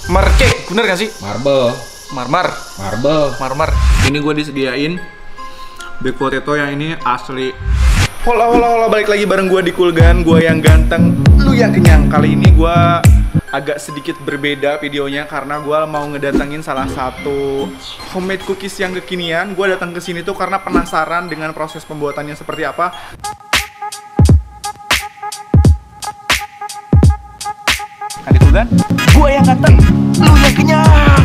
Cake, bener gak sih? Marble. Marmer. Ini gue disediain baked potato yang ini asli. Hola, balik lagi bareng gue di Kulgan. Gue yang ganteng, lu yang kenyang. Kali ini gue agak sedikit berbeda videonya karena gue mau ngedatengin salah satu homemade cookies yang kekinian. Gue datang ke sini tuh karena penasaran dengan proses pembuatannya seperti apa. Di Kulgan, gue yang ganteng, lu yang kenyang.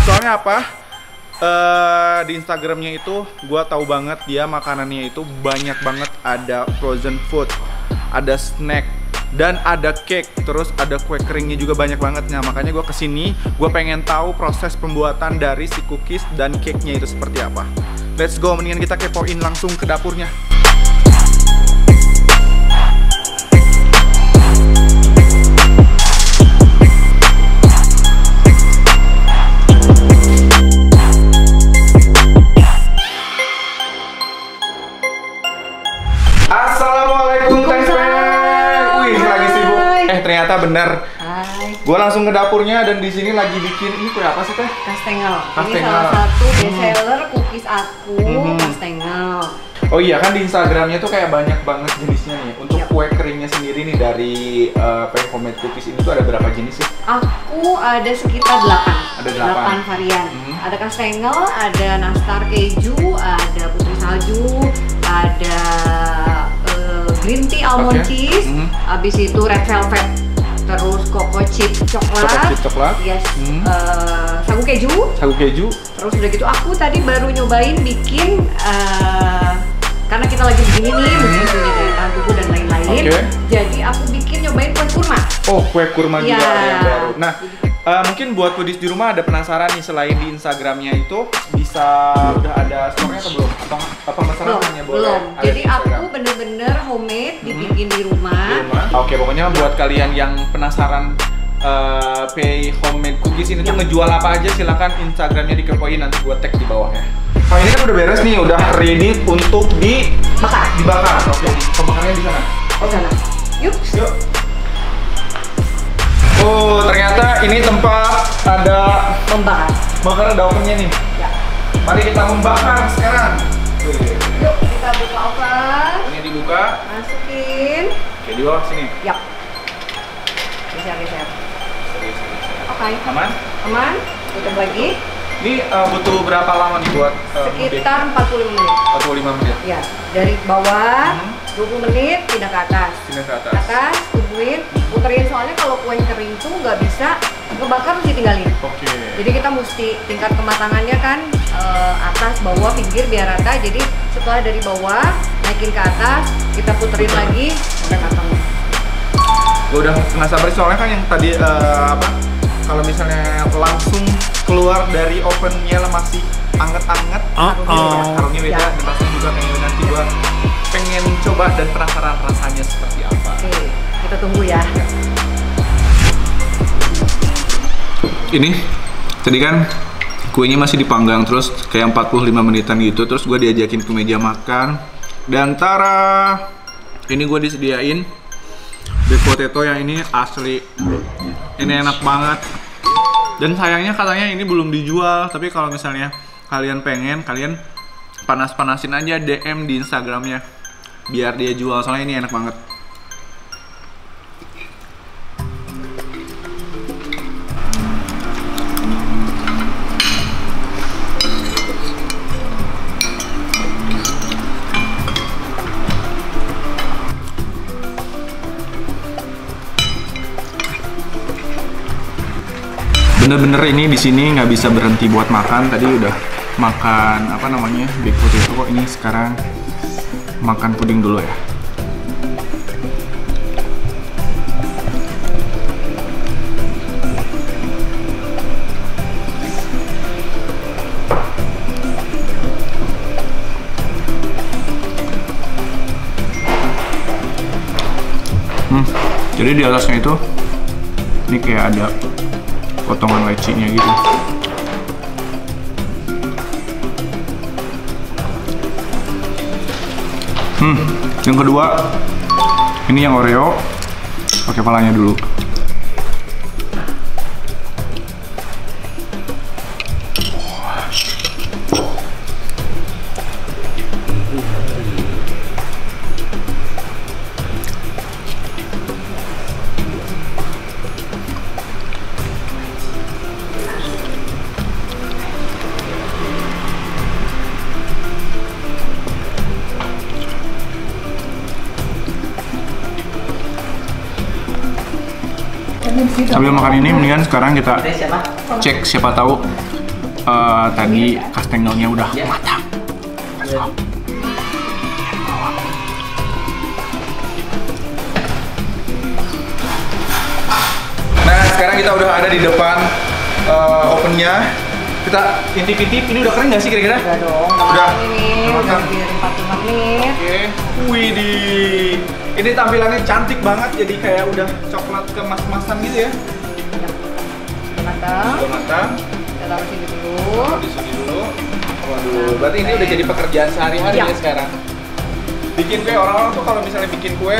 Soalnya apa? Di Instagramnya itu gue tahu banget dia makanannya itu banyak banget, ada frozen food, ada snack, dan ada cake, terus ada kue keringnya juga banyak banget. Nah makanya gue kesini, gue pengen tahu proses pembuatan dari si cookies dan cake-nya itu seperti apa. Let's go, mendingan kita kepoin langsung ke dapurnya. Assalamualaikum Teh Pe. Wih, lagi sibuk. Ternyata bener. Hai. Gue langsung ke dapurnya dan di sini lagi bikin ini kue apa sih Teh? Kastengel. Ini Kastengel. salah satu bestseller cookies aku, kastengel. Oh iya kan di Instagramnya tuh kayak banyak banget jenisnya nih. Untuk Yap. kue keringnya sendiri nih dari homemade cookies ini tuh ada berapa jenis sih? Aku ada sekitar 8. Ada 8. 8 varian. Ada kastengel, ada nastar keju, ada putri salju, ada green tea almond cheese, habis itu red velvet, terus cocoa chip coklat, yes, sagu keju, terus udah gitu aku tadi baru nyobain bikin karena kita lagi begini nih musim punya daya tahan tubuh dan lain-lain, jadi aku bikin nyobain kue kurma. Oh, kue kurma juga Ya. ada yang baru. Nah, mungkin buat foodies di rumah ada penasaran nih, selain di Instagramnya itu bisa udah ada store-nya atau belum? Atau pemesanan hanya boleh? Belum. ada di Jadi Instagram? aku bener-bener homemade, dibikin di rumah. Oke, pokoknya buat kalian yang penasaran pay homemade cookies ini tuh ngejual apa aja, silakan Instagramnya dikepoin, nanti gue tag di bawah ya. Oh, ini kan udah beres nih, udah ready untuk dibakar. Oke, pembakarannya di sana. Oh sana. Yuk. Oh, ternyata ini tempat ada Membakar. ada ovennya nih. Ya. Mari kita membakar sekarang. Yuk kita buka oven. Ini dibuka. Masukin. Oke, di bawah sini. Yap. Geser. Oke. Aman? Aman. Tutup lagi. Ini butuh berapa lama nih buat Sekitar 45 menit. 45 menit. Ya. Dari bawah 20 menit pindah ke atas. Pindah ke Ke atas. atas, tungguin, puterin, soalnya kalau kue kering tuh nggak bisa ngebakar, mesti tinggalin. Oke. Jadi kita mesti tingkat kematangannya kan atas, bawah, pinggir biar rata. Jadi setelah dari bawah naikin ke atas, kita puterin lagi sampai matang. Gue udah nggak sabar soalnya kan yang tadi kalau misalnya langsung keluar dari ovennya masih anget-anget, harumnya beda, Ya. dan rasanya juga kayak nanti gue pengen coba dan penasaran rasanya seperti apa. Oke, kita tunggu ya. Ini tadi kan kuenya masih dipanggang terus kayak 45 menitan gitu, terus gue diajakin ke meja makan dan tara, ini gue disediain baked potato yang ini asli, ini enak banget. Dan sayangnya katanya ini belum dijual, tapi kalau misalnya kalian pengen, kalian panas-panasin aja DM di Instagramnya biar dia jual, soalnya ini enak banget. Bener-bener ini di sini nggak bisa berhenti buat makan. Tadi udah makan baked potato, kok ini sekarang makan puding dulu ya. Jadi di atasnya itu ini kayak ada potongan lecinya gitu. Yang kedua, ini yang Oreo. Pakai palanya dulu. Sambil makan ini, mendingan sekarang kita cek siapa tahu tadi kastengelnya udah matang. Nah, sekarang kita udah ada di depan ovennya. Kita intip-intip, ini udah kering nggak sih kira-kira? Udah dong, Udah. ini udah biar 45 menit. Oke, widih. Ini tampilannya cantik banget, jadi kayak udah coklat kemas-kemasan gitu ya. Udah matang. Udah matang. Kita taruh sini dulu. Taruh di sini dulu. Waduh, berarti ini udah jadi pekerjaan sehari-hari ya sekarang. Bikin kue, orang-orang tuh kalau misalnya bikin kue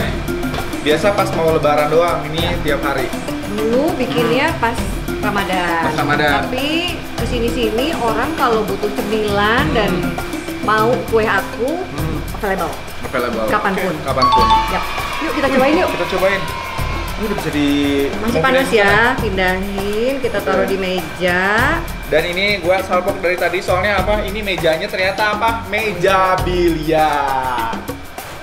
biasa pas mau lebaran doang, ini tiap hari. Dulu bikinnya pas Ramadan. Pas Ramadan. Tapi kesini-sini orang kalau butuh cemilan dan mau kue aku available. Available. Kapanpun. Oke, kapanpun. Yap. Yuk kita cobain yuk. Kita cobain. Ini udah bisa di Masih panas ya, pindahin, kita taruh di meja. Dan ini gua salpok dari tadi soalnya apa? Ini mejanya ternyata apa? Meja biliar.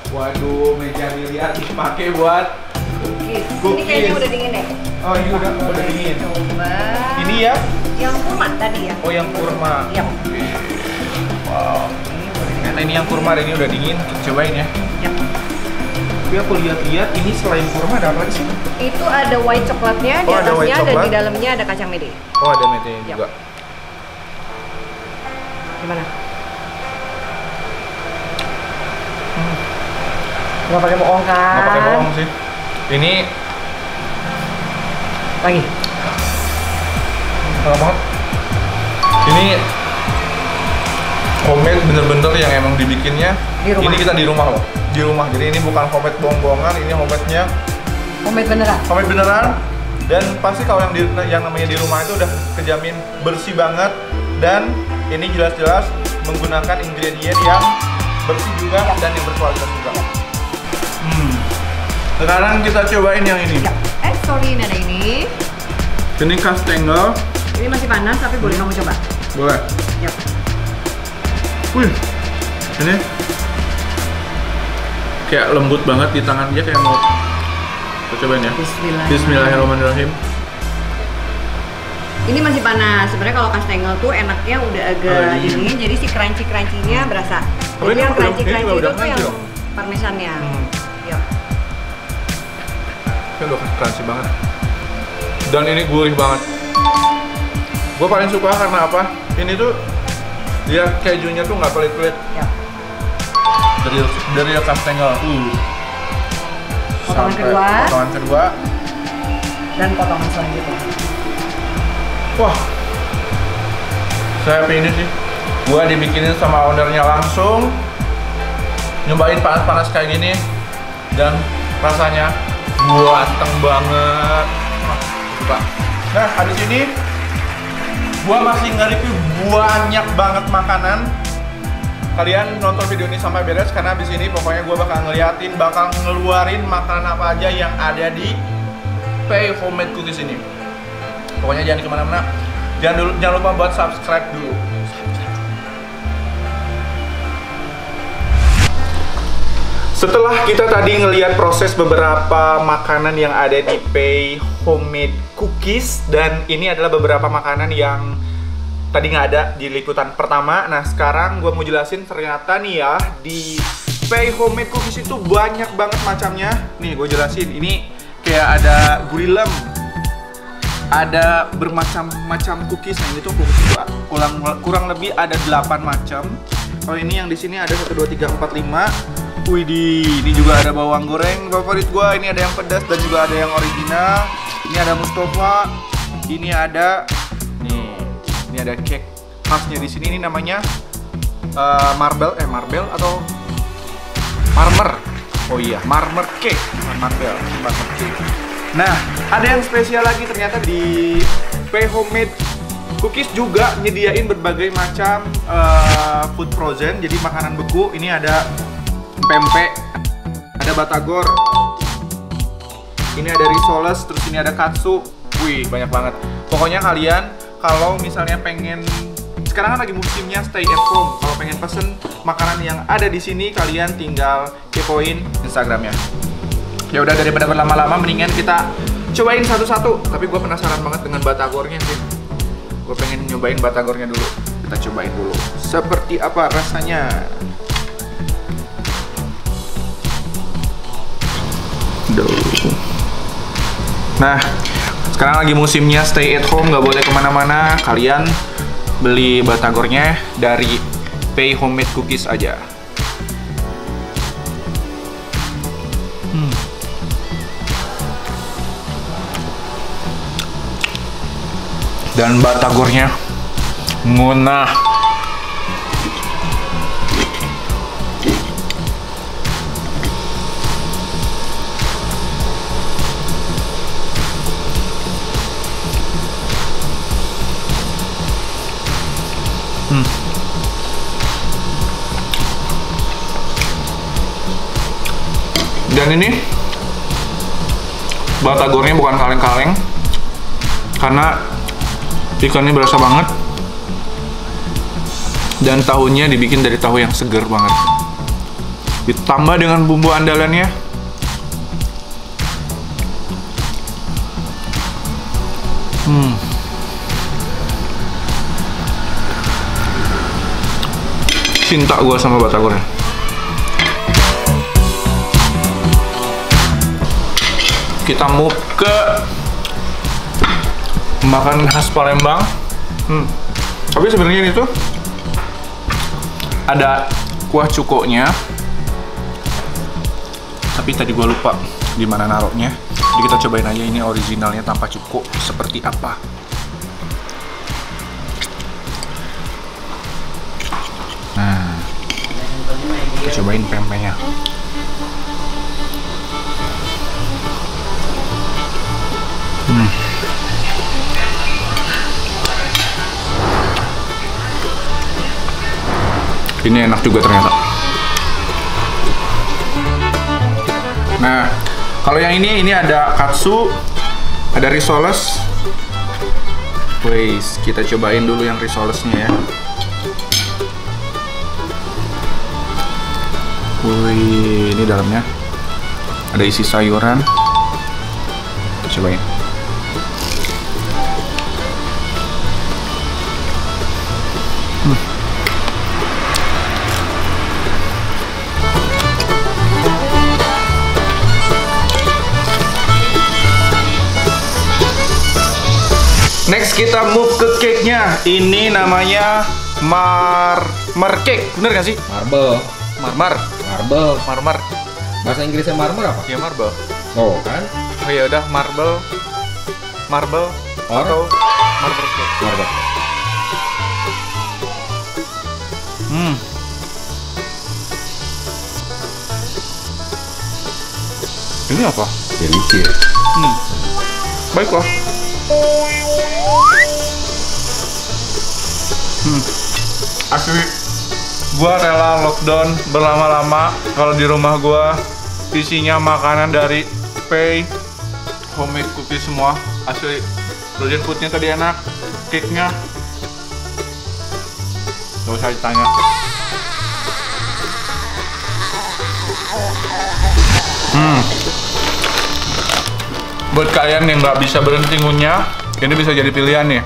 Waduh, meja biliar dipakai buat Cookies. Ini Cookies. kayaknya udah dingin deh. oh ini udah dingin. Coba. Ini ya? Yang kurma tadi ya. Oh yang kurma. Yap. Wow. Ternyata ini yang kurma, ini udah dingin. Kita cobain ya. Yap. Tapi aku lihat-lihat ini selain kurma ada apa lagi sih? Itu ada white coklatnya di Oh, ada white atasnya dan coklat. di dalamnya ada kacang mede. Oh ada mete Yap. juga. Gimana? Nggak pakai bohong kan? Nggak pakai bohong sih. Ini Lagi. enak banget. Ini homemade bener-bener yang emang dibikinnya. Di rumah. Ini kita di rumah loh. Di rumah. Jadi ini bukan homemade bohong-bohongan, ini homemade-nya Homemade beneran. homemade beneran. Dan pasti kalau yang namanya di rumah itu udah kejamin bersih banget. Dan ini jelas-jelas menggunakan ingredient yang bersih juga dan yang berkualitas juga. Sekarang kita cobain yang ini. Ya. Sorry, ini ada ini. Ini kastengel. Ini masih panas tapi boleh kamu coba. Boleh. Yap. Wih, ini kayak lembut banget di tangan dia, kayak mau kita cobain ya. Bismillahirrahmanirrahim. Ini masih panas. Sebenarnya kalau kastengel tuh enaknya udah agak dingin, jadi si crunchy-crunchy-nya berasa. Oh, Jadi ini yang udah- crunchy-crunchy ini itu udah tuh crunchy yang dong? parmesannya. Yap. Ini udah crunchy banget. Dan ini gurih banget. Gue paling suka karena apa? Ini tuh dia kejunya tuh nggak pelit-pelit. Yap. Dari kastengel. Potongan Sampai kedua. Potongan kedua. Dan potongan selanjutnya. Wah, saya ini sih. Gua dibikinin sama ownernya langsung. Nyobain panas-panas kayak gini. Dan rasanya buateng banget. Wah, suka. Nah, habis ini gua masih nge-review banyak banget makanan. Kalian nonton video ini sampai beres karena abis ini pokoknya gue bakal ngeliatin, bakal ngeluarin makanan apa aja yang ada di Pei Homemade Cookies ini. Pokoknya jangan kemana-mana. Jangan lupa buat subscribe dulu. Setelah kita tadi ngeliat proses beberapa makanan yang ada di Pei Homemade Cookies, dan ini adalah beberapa makanan yang tadi nggak ada di liputan pertama. Nah sekarang gue mau jelasin ternyata nih ya di Pei Homemade Cookies itu banyak banget macamnya. Nih gue jelasin, ini kayak ada gurilem, ada bermacam-macam cookies. Nah ini tuh cookies itu kurang lebih ada 8 macam. Kalau ini yang di sini ada 1, 2, 3, 4, 5. Widih, ini juga ada bawang goreng favorit gue. Ini ada yang pedas dan juga ada yang original. Ini ada Mustafa. Ini ada ini ada cake khasnya di sini. Ini namanya marble atau marmer. Oh iya, marmer cake, marmer cake. Nah, ada yang spesial lagi ternyata di Pay Homemade Cookies juga nyediain berbagai macam food frozen, jadi makanan beku. Ini ada pempek, ada batagor, ini ada risoles, terus ini ada katsu. Wih, banyak banget. Pokoknya kalian kalau misalnya pengen, sekarang kan lagi musimnya stay at home, kalau pengen pesen makanan yang ada di sini, kalian tinggal kepoin Instagramnya. Ya udah, daripada berlama-lama, mendingan kita cobain satu-satu. Tapi gue penasaran banget dengan batagornya sih. Gue pengen nyobain batagornya dulu. Kita cobain dulu. Seperti apa rasanya? Nah, sekarang lagi musimnya stay at home, nggak boleh kemana-mana. Kalian beli batagornya dari Pay Homemade Cookies aja. Dan batagornya ngunah. Dan ini batagornya bukan kaleng-kaleng, karena ikannya berasa banget, dan tahunya dibikin dari tahu yang seger banget, ditambah dengan bumbu andalannya. Cinta gue sama batagornya. Kita move ke makan khas Palembang. Tapi sebenarnya ini tuh ada kuah cukonya, tapi tadi gua lupa di mana naruhnya. Jadi kita cobain aja ini originalnya tanpa cuko seperti apa. Nah, kita cobain pempeknya. Ini enak juga ternyata. Nah, kalau yang ini ada katsu, ada risoles. Wais, kita cobain dulu yang risolesnya ya. Wih, ini dalamnya ada isi sayuran. Kita cobain. Next kita move ke cake-nya. Ini namanya marmer cake, bener gak sih? Marble. Marmer. Bahasa Inggrisnya marmer apa? Ya marble. Oh kan? Oh ya udah marble atau marmer cake. Marble. Ini apa? Delicious. Baiklah. Asli, gua rela lockdown berlama-lama kalau di rumah gua isinya makanan dari Pay Homemade Cookies semua. Asli, frozen foodnya tadi enak, cake-nya gak usah ditanya. Buat kalian yang nggak bisa berhenti ngunyah, ini bisa jadi pilihan nih.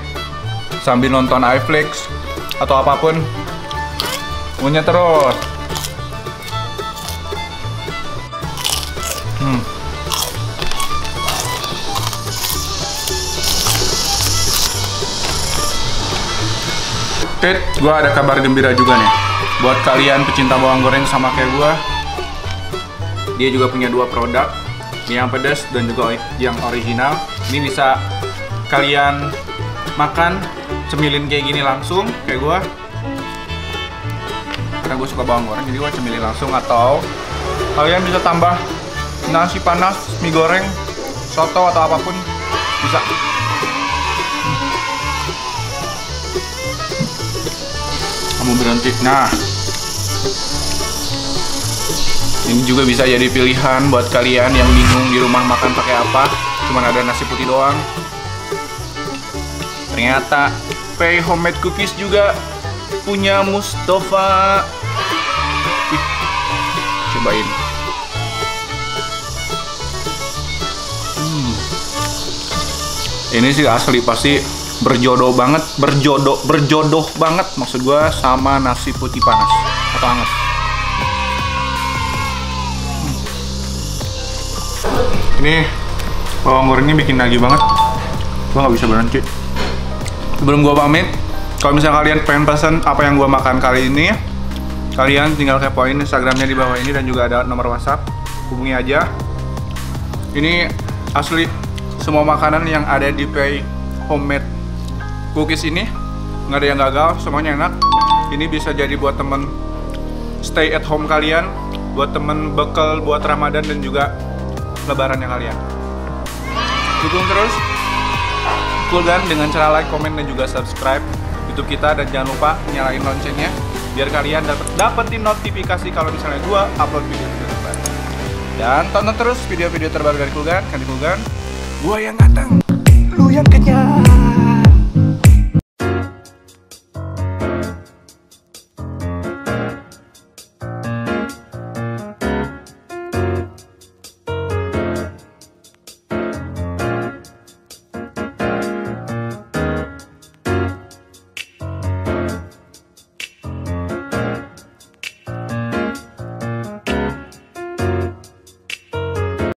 Sambil nonton iFlix atau apapun, ngunyah terus. Oke, gue ada kabar gembira juga nih. Buat kalian pecinta bawang goreng sama kayak gue, dia juga punya 2 produk, yang pedas dan juga yang original. Ini bisa kalian makan cemilin kayak gini langsung, kayak gue. Karena gue suka bawang goreng, jadi gue cemilin langsung. Atau Kalian bisa tambah nasi panas, mie goreng, soto atau apapun bisa. Kamu berhenti. Nah, ini juga bisa jadi pilihan buat kalian yang bingung di rumah makan pakai apa. Cuman ada nasi putih doang. Ternyata Pei Homemade Cookies juga punya Mustafa. Ih, cobain. Ini sih asli pasti berjodoh banget, berjodoh banget maksud gua sama nasi putih panas atau hangat. Ini bawang gorengnya bikin nagih banget. Gua nggak bisa berhenti. Sebelum gua pamit, kalau misalnya kalian pengen pesan apa yang gua makan kali ini, kalian tinggal kepoin Instagramnya di bawah ini dan juga ada nomor WhatsApp. Hubungi aja. Ini asli semua makanan yang ada di Pei Homemade Cookies ini nggak ada yang gagal, semuanya enak. Ini bisa jadi buat temen stay at home kalian, buat temen bekal buat Ramadan dan juga lebarannya kalian. Dukung terus Kulgan dengan cara like, komen, dan juga subscribe YouTube kita, dan jangan lupa nyalain loncengnya biar kalian dapetin notifikasi kalau misalnya gua upload video-video terbaru. Dan tonton terus video-video terbaru dari Kulgan, kan di Kulgan gua yang ganteng, lu yang